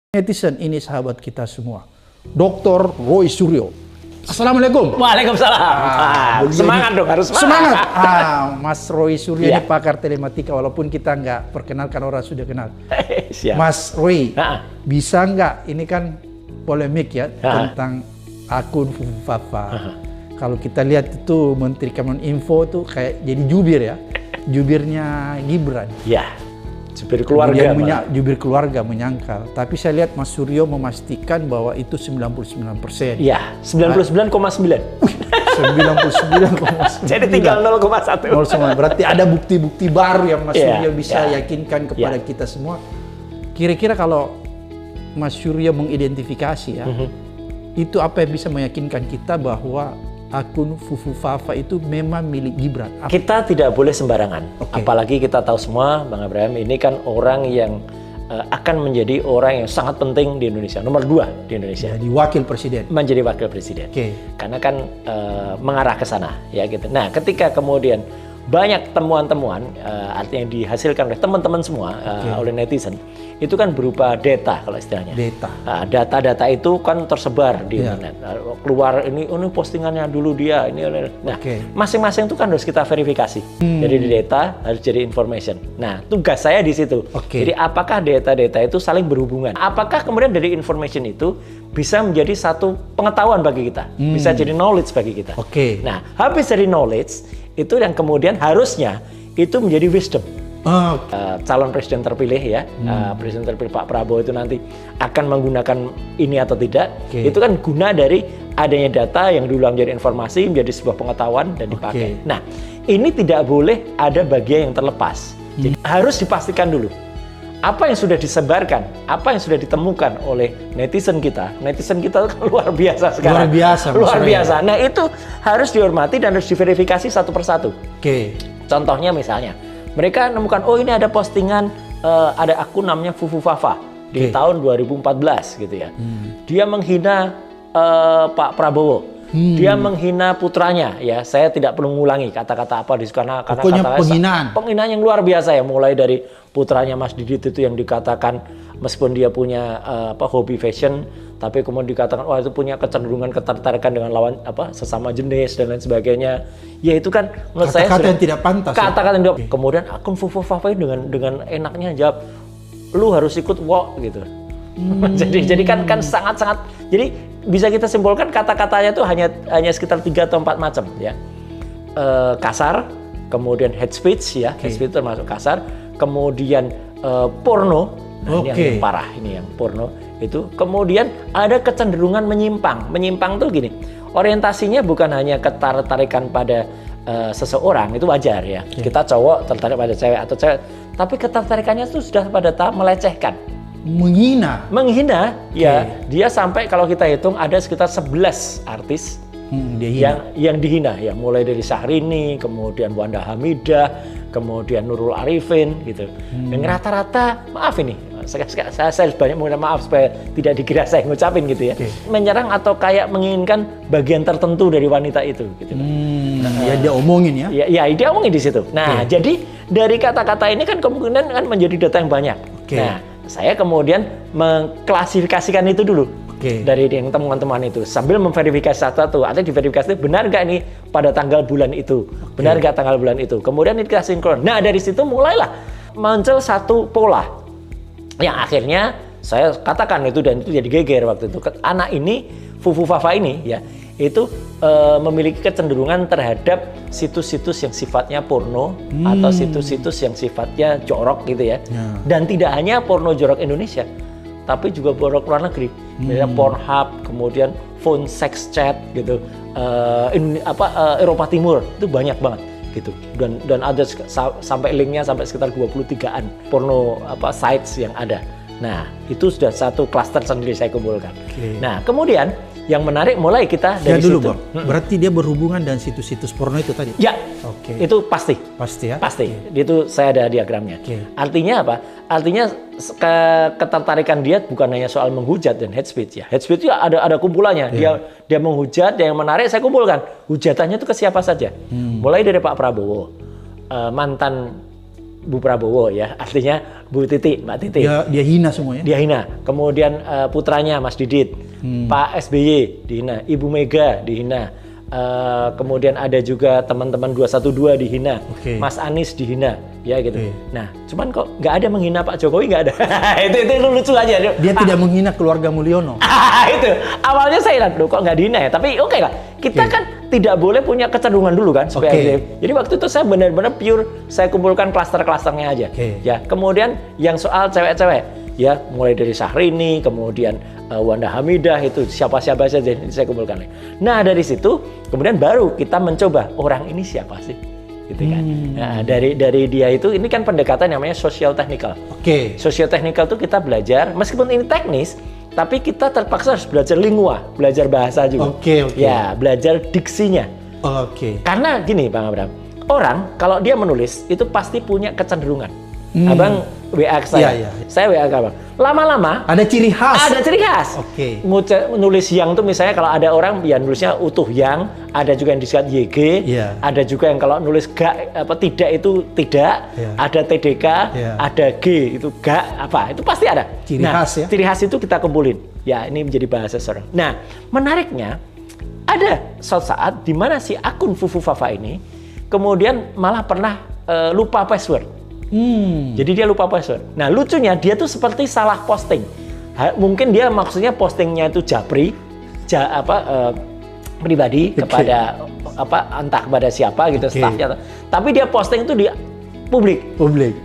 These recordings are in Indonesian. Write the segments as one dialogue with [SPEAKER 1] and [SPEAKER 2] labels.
[SPEAKER 1] Netizen ini sahabat kita semua. Dr. Roy Suryo. Assalamualaikum.
[SPEAKER 2] Waalaikumsalam. Semangat dong, harus semangat.
[SPEAKER 1] Mas Roy Suryo ini pakar telematika, walaupun kita nggak perkenalkan, orang sudah kenal.
[SPEAKER 2] Siap.
[SPEAKER 1] Mas Roy, bisa nggak, ini kan polemik ya tentang akun Fufufafa. Kalau kita lihat itu Menteri Kominfo tuh kayak jadi jubir ya, jubirnya Gibran.
[SPEAKER 2] Ya. Jubir keluarga.
[SPEAKER 1] Jubir keluarga menyangkal. Tapi saya lihat Mas Suryo memastikan bahwa itu 99%.
[SPEAKER 2] Iya, 99,9.
[SPEAKER 1] 99,9.
[SPEAKER 2] Jadi tinggal 0,1.
[SPEAKER 1] Berarti ada bukti-bukti baru yang Mas Suryo bisa yakinkan kepada kita semua. Kira-kira kalau Mas Suryo mengidentifikasi ya, itu apa yang bisa meyakinkan kita bahwa akun Fufufafa itu memang milik Gibran?
[SPEAKER 2] Kita tidak boleh sembarangan. Apalagi kita tahu semua, Bang Abraham ini kan orang yang akan menjadi orang yang sangat penting di Indonesia, nomor 2 di Indonesia.
[SPEAKER 1] Jadi wakil presiden.
[SPEAKER 2] Menjadi wakil presiden. Karena kan mengarah ke sana, ya gitu. Nah, ketika kemudian banyak temuan-temuan artinya yang dihasilkan oleh teman-teman semua, oleh netizen, itu kan berupa data kalau istilahnya. Data-data itu kan tersebar di internet. Keluar ini postingannya dulu dia, ini. Nah, masing-masing itu kan harus kita verifikasi. Jadi di data harus jadi information. Nah, tugas saya di situ. Jadi apakah data-data itu saling berhubungan? Apakah kemudian dari information itu bisa menjadi satu pengetahuan bagi kita, bisa jadi knowledge bagi kita. Nah, habis dari knowledge itu yang kemudian harusnya itu menjadi wisdom. Calon presiden terpilih ya, presiden terpilih Pak Prabowo itu nanti akan menggunakan ini atau tidak, itu kan guna dari adanya data yang diulang menjadi informasi, menjadi sebuah pengetahuan dan dipakai. Nah, ini tidak boleh ada bagian yang terlepas. Jadi, harus dipastikan dulu apa yang sudah disebarkan, apa yang sudah ditemukan oleh netizen kita. Netizen kita kan luar biasa sekarang. Luar biasa. Nah, itu harus dihormati dan harus diverifikasi satu persatu. Contohnya misalnya, mereka menemukan, oh ini ada postingan, ada akun namanya Fufufafa di tahun 2014 gitu ya. Dia menghina Pak Prabowo. Dia menghina putranya, ya. Saya tidak perlu mengulangi kata-kata apa di sana, karena penghinaan yang luar biasa ya, mulai dari putranya Mas Didit itu yang dikatakan meskipun dia punya hobi fashion, tapi kemudian dikatakan wah itu punya kecenderungan ketertarikan dengan lawan sesama jenis dan lain sebagainya. Ya itu kan menurut saya
[SPEAKER 1] kata-kata yang tidak pantas.
[SPEAKER 2] Kata-kata yang tidak. Kemudian akun Fufufafa dengan enaknya jawab, lu harus ikut walk gitu. Jadi kan sangat-sangat, jadi bisa kita simpulkan kata-katanya itu hanya sekitar 3 atau 4 macam ya. Kasar, kemudian hate speech ya, hate speech termasuk kasar, kemudian porno, ini yang parah, ini yang porno itu. Kemudian ada kecenderungan menyimpang. Menyimpang tuh gini, orientasinya bukan hanya ketertarikan pada seseorang, itu wajar ya. Kita cowok tertarik pada cewek atau cewek, tapi ketertarikannya itu sudah pada tahap melecehkan. Menghina, ya. Dia sampai kalau kita hitung ada sekitar 11 artis yang dihina ya, mulai dari Syahrini, kemudian Wanda Hamidah, kemudian Nurul Arifin gitu. Dan rata-rata, maaf ini, saya banyak minta maaf supaya tidak dikira saya ngucapin gitu ya. Menyerang atau kayak menginginkan bagian tertentu dari wanita itu gitu.
[SPEAKER 1] Ya dia omongin ya.
[SPEAKER 2] Ya dia omongin di situ. Nah, jadi dari kata-kata ini kan kemungkinan kan menjadi data yang banyak. Nah, saya kemudian mengklasifikasikan itu dulu dari yang temuan-temuan itu sambil memverifikasi satu-satu. Artinya diverifikasi benar nggak ini pada tanggal bulan itu, benar nggak tanggal bulan itu. Kemudian kita sinkron. Nah dari situ mulailah muncul satu pola yang akhirnya saya katakan itu, dan itu jadi geger waktu itu. Anak ini, Fufufafa ini ya, itu memiliki kecenderungan terhadap situs-situs yang sifatnya porno atau situs-situs yang sifatnya jorok gitu ya. Dan tidak hanya porno jorok Indonesia, tapi juga porno luar negeri. Misalnya Pornhub, kemudian phone sex chat gitu. Eropa Timur itu banyak banget gitu. Dan ada sampai linknya sampai sekitar 23-an porno sites yang ada. Nah, itu sudah satu klaster sendiri saya kumpulkan. Nah, kemudian yang menarik mulai kita dari situ.
[SPEAKER 1] Bang. Berarti dia berhubungan dengan situs-situs porno itu tadi?
[SPEAKER 2] Ya, itu pasti.
[SPEAKER 1] Pasti ya?
[SPEAKER 2] Pasti. Itu saya ada diagramnya. Artinya apa? Artinya ketertarikan dia bukan hanya soal menghujat dan hate speech ya. Hate speech itu ada kumpulannya. Dia menghujat, yang menarik saya kumpulkan. Hujatannya itu ke siapa saja. Mulai dari Pak Prabowo, mantan Bu Prabowo ya, artinya Bu Titi, Mbak Titi.
[SPEAKER 1] Dia hina semuanya.
[SPEAKER 2] Dia hina. Kemudian putranya Mas Didit, Pak SBY dihina, Ibu Mega dihina. Kemudian ada juga teman-teman 212 dihina, Mas Anies dihina, ya gitu. Nah, cuman kok nggak ada menghina Pak Jokowi, nggak ada. itu lucu aja.
[SPEAKER 1] Dia tidak menghina keluarga Mulyono.
[SPEAKER 2] Itu awalnya saya lihat, kok nggak dihina ya. Tapi oke lah, kita kan tidak boleh punya kecenderungan dulu kan supaya jadi waktu itu saya benar-benar pure saya kumpulkan klaster-klasternya aja. Ya, kemudian yang soal cewek-cewek, ya mulai dari Syahrini, kemudian Wanda Hamidah, itu siapa-siapa saja saya kumpulkan. Nah dari situ kemudian baru kita mencoba orang ini siapa sih, gitu kan? Nah, dari dia itu ini kan pendekatan namanya social technical. Social technical itu kita belajar meskipun ini teknis, tapi kita terpaksa harus belajar lingua, belajar bahasa juga. Ya belajar diksinya. Karena gini Bang Abraham, orang kalau dia menulis itu pasti punya kecenderungan. Abang WA ke saya, saya WA ke abang. Lama-lama
[SPEAKER 1] ada ciri khas.
[SPEAKER 2] Ada ciri khas. Nulis yang tuh misalnya kalau ada orang yang nulisnya utuh yang, ada juga yang disingkat YG, ada juga yang kalau nulis gak tidak itu tidak, ada TDK, ada G itu gak apa, itu pasti ada.
[SPEAKER 1] Ciri khas ya.
[SPEAKER 2] Ciri khas itu kita kumpulin. Ya ini menjadi bahasa seorang. Nah menariknya ada suatu saat di mana si akun Fufu Fafa ini kemudian malah pernah lupa password. Jadi dia lupa password. Nah lucunya dia tuh seperti salah posting. Mungkin dia maksudnya postingnya itu japri, pribadi kepada entah kepada siapa gitu staffnya. Tapi dia posting itu di publik.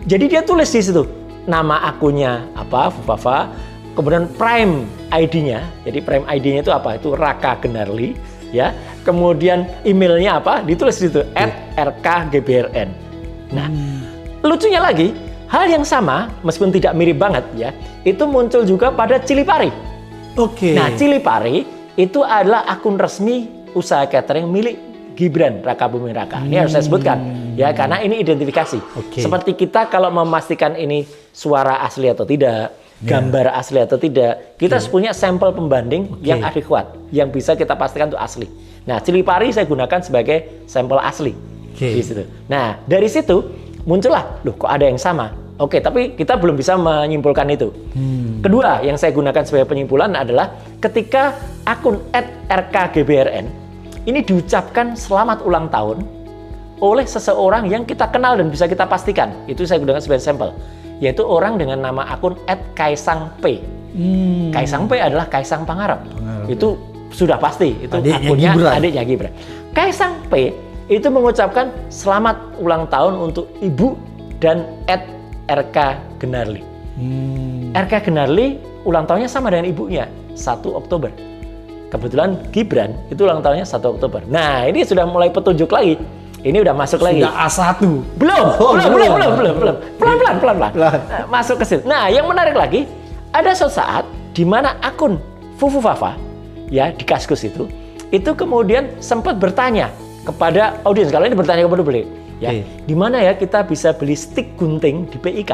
[SPEAKER 2] Jadi dia tulis di situ nama akunnya Fufafa, kemudian Prime ID-nya. Jadi Prime ID-nya itu apa? Itu Raka Gunarli, ya. Kemudian emailnya apa? Ditulis di situ @rkgbrn. Nah. Lucunya lagi, hal yang sama, meskipun tidak mirip banget ya, itu muncul juga pada Cili Pari. Nah, Cili Pari itu adalah akun resmi usaha catering milik Gibran Raka Buming Raka. Ini harus saya sebutkan, ya, karena ini identifikasi. Seperti kita kalau memastikan ini suara asli atau tidak, gambar asli atau tidak, kita punya sampel pembanding yang adekuat, yang bisa kita pastikan itu asli. Nah, Cili Pari saya gunakan sebagai sampel asli. Di situ. Nah, dari situ muncullah, loh kok ada yang sama. Tapi kita belum bisa menyimpulkan itu. Kedua, yang saya gunakan sebagai penyimpulan adalah ketika akun @rkgbrn ini diucapkan selamat ulang tahun oleh seseorang yang kita kenal dan bisa kita pastikan. Itu saya gunakan sebagai sampel, yaitu orang dengan nama akun @kaisangp. Kaisang P adalah Kaisang Pangarep. Itu sudah pasti, itu akunnya adiknya Gibran. Kaisang P itu mengucapkan selamat ulang tahun untuk ibu dan @rk Gunarli. RK Gunarli ulang tahunnya sama dengan ibunya, 1 Oktober. Kebetulan Gibran itu ulang tahunnya 1 Oktober. Nah, ini sudah mulai petunjuk lagi. Ini udah masuk lagi.
[SPEAKER 1] Sudah A1.
[SPEAKER 2] Belum. Pelan-pelan. Masuk ke situ. Nah, yang menarik lagi, ada suatu saat di mana akun Fufu Fafa ya di Kaskus itu kemudian sempat bertanya kepada audiens, kalau ini bertanya kepada publik, ya, di mana ya kita bisa beli stik gunting di PIK?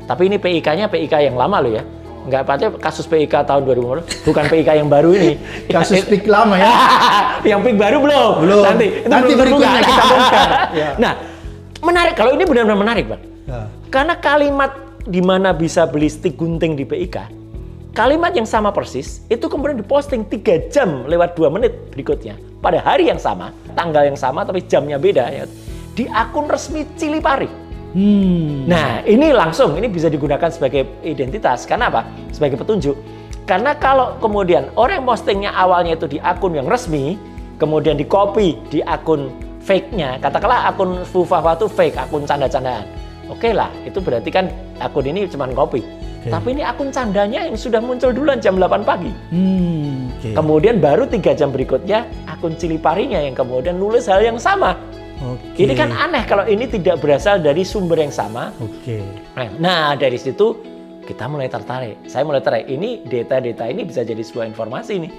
[SPEAKER 2] Tapi ini PIK-nya PIK yang lama loh ya, nggak pakai kasus PIK tahun 2020, bukan PIK yang baru ini.
[SPEAKER 1] Kasus PIK lama ya?
[SPEAKER 2] Yang PIK baru belum. Nanti berikutnya kita bongkar. Nah, menarik, kalau ini benar-benar menarik, Bang. Karena kalimat di mana bisa beli stik gunting di PIK, kalimat yang sama persis itu kemudian diposting 3 jam lewat 2 menit berikutnya pada hari yang sama, tanggal yang sama tapi jamnya beda ya, di akun resmi Cili Pari. Nah, ini langsung ini bisa digunakan sebagai identitas. Karena apa? Sebagai petunjuk. Karena kalau kemudian orang postingnya awalnya itu di akun yang resmi, kemudian di copy di akun fake-nya, katakanlah akun Fufafa itu fake, akun canda-candaan. Oke lah, itu berarti kan akun ini cuma copy. Tapi ini akun candanya yang sudah muncul duluan jam 8 pagi. Kemudian baru 3 jam berikutnya akun Cili Parinya yang kemudian nulis hal yang sama. Ini kan aneh kalau ini tidak berasal dari sumber yang sama. Nah, dari situ kita mulai tertarik. Saya mulai tertarik. Ini data-data ini bisa jadi sebuah informasi nih.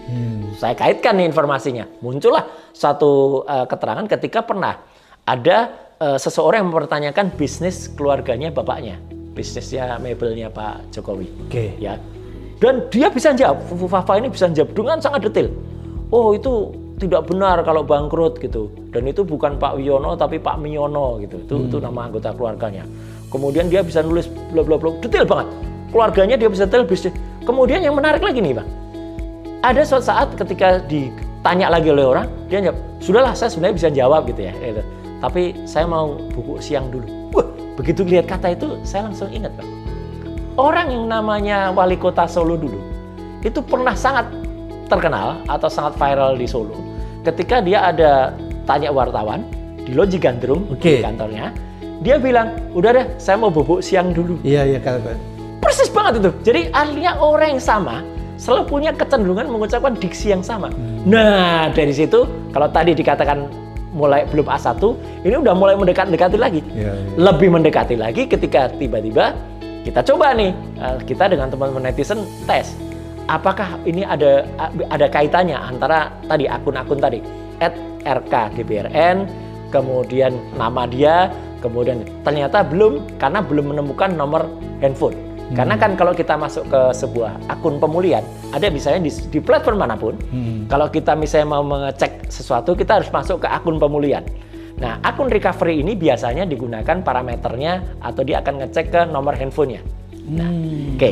[SPEAKER 2] Saya kaitkan nih informasinya. Muncullah satu keterangan ketika pernah ada seseorang yang mempertanyakan bisnis keluarganya bapaknya. Bisnisnya mebelnya Pak Jokowi. Ya. Dan dia bisa jawab, Fufu Fafa ini bisa jawab dengan sangat detail. Oh, itu tidak benar kalau bangkrut gitu. Dan itu bukan Pak Wiono tapi Pak Miono gitu. Itu nama anggota keluarganya. Kemudian dia bisa nulis bla bla bla, detail banget. Keluarganya dia bisa detail bisnis. Kemudian yang menarik lagi nih, Bang. Ada suatu saat ketika ditanya lagi oleh orang, dia jawab, "Sudahlah, saya sebenarnya bisa jawab gitu ya." Gitu. Tapi saya mau bubuk siang dulu. Wah, begitu lihat kata itu saya langsung ingat, Bang. Orang yang namanya wali kota Solo dulu itu pernah sangat terkenal atau sangat viral di Solo ketika dia ada tanya wartawan di Loji Gandrung di kantornya, dia bilang, "Udah deh, saya mau bubuk siang dulu."
[SPEAKER 1] Iya, kan.
[SPEAKER 2] Persis banget itu. Jadi artinya orang yang sama selalu punya kecenderungan mengucapkan diksi yang sama. Nah, dari situ kalau tadi dikatakan mulai belum A1, ini udah mulai mendekati lagi. Lebih mendekati lagi ketika tiba-tiba kita coba nih, kita dengan teman-teman netizen tes. Apakah ini ada kaitannya antara tadi akun-akun tadi @rkgbrn, kemudian nama dia, kemudian ternyata belum, karena belum menemukan nomor handphone. Karena kan kalau kita masuk ke sebuah akun pemulihan, ada misalnya di platform manapun, kalau kita misalnya mau mengecek sesuatu, kita harus masuk ke akun pemulihan. Nah, akun recovery ini biasanya digunakan parameternya atau dia akan ngecek ke nomor handphonenya. Nah, oke.